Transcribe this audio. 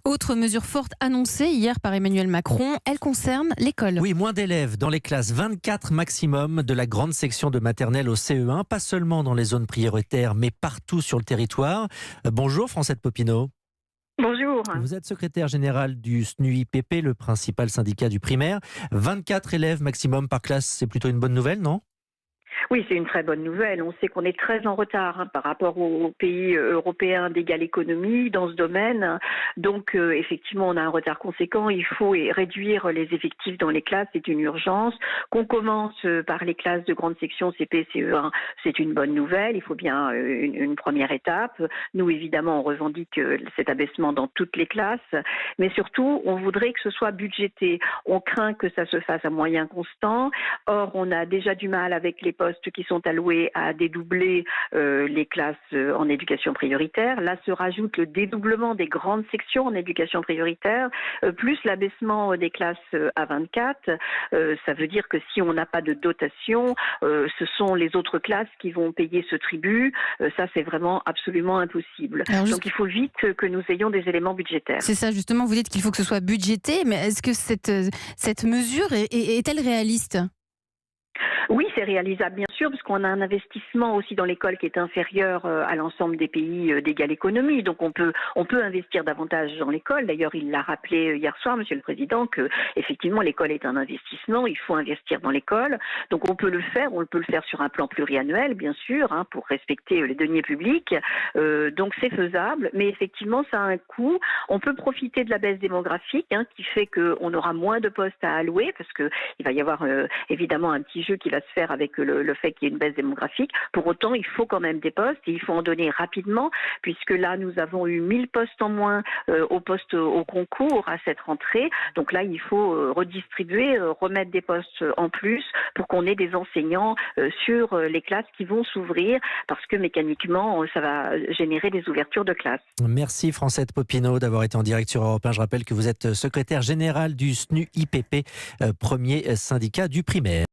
Autre mesure forte annoncée hier par Emmanuel Macron, elle concerne l'école. Oui, moins d'élèves dans les classes, 24 maximum de la grande section de maternelle au CE1, pas seulement dans les zones prioritaires, mais partout sur le territoire. Bonjour Francette Popinot. Bonjour. Vous êtes secrétaire générale du SNUIPP, le principal syndicat du primaire. 24 élèves maximum par classe, c'est plutôt une bonne nouvelle, non ? Oui, c'est une très bonne nouvelle. On sait qu'on est très en retard par rapport aux pays européens d'égale économie dans ce domaine. Donc, effectivement, on a un retard conséquent. Il faut réduire les effectifs dans les classes. C'est une urgence. Qu'on commence par les classes de grande section CP, CE1, c'est une bonne nouvelle. Il faut bien une première étape. Nous, évidemment, on revendique cet abaissement dans toutes les classes. Mais surtout, on voudrait que ce soit budgété. On craint que ça se fasse à moyens constants. Or, on a déjà du mal avec les postes qui sont alloués à dédoubler les classes en éducation prioritaire. Là se rajoute le dédoublement des grandes sections en éducation prioritaire, plus l'abaissement des classes à 24. Ça veut dire que si on n'a pas de dotation, ce sont les autres classes qui vont payer ce tribut. Ça, c'est vraiment absolument impossible. Donc il faut vite que nous ayons des éléments budgétaires. C'est ça, justement, vous dites qu'il faut que ce soit budgété, mais est-ce que cette mesure est-elle réaliste ? Oui, c'est réalisable bien sûr, parce qu'on a un investissement aussi dans l'école qui est inférieur à l'ensemble des pays d'égale économie. Donc on peut investir davantage dans l'école. D'ailleurs, il l'a rappelé hier soir, Monsieur le Président, que effectivement l'école est un investissement. Il faut investir dans l'école. Donc on peut le faire. On peut le faire sur un plan pluriannuel, bien sûr, pour respecter les deniers publics. Donc c'est faisable, mais effectivement ça a un coût. On peut profiter de la baisse démographique, qui fait qu'on aura moins de postes à allouer, parce que il va y avoir évidemment un petit jeu qui va se faire avec le fait qu'il y ait une baisse démographique. Pour autant, il faut quand même des postes et il faut en donner rapidement, puisque là, nous avons eu 1000 postes en moins au concours à cette rentrée. Donc là, il faut redistribuer, remettre des postes en plus pour qu'on ait des enseignants sur les classes qui vont s'ouvrir, parce que mécaniquement, ça va générer des ouvertures de classes. Merci Francette Popinot d'avoir été en direct sur Europe 1. Je rappelle que vous êtes secrétaire générale du SNUIPP, premier syndicat du primaire.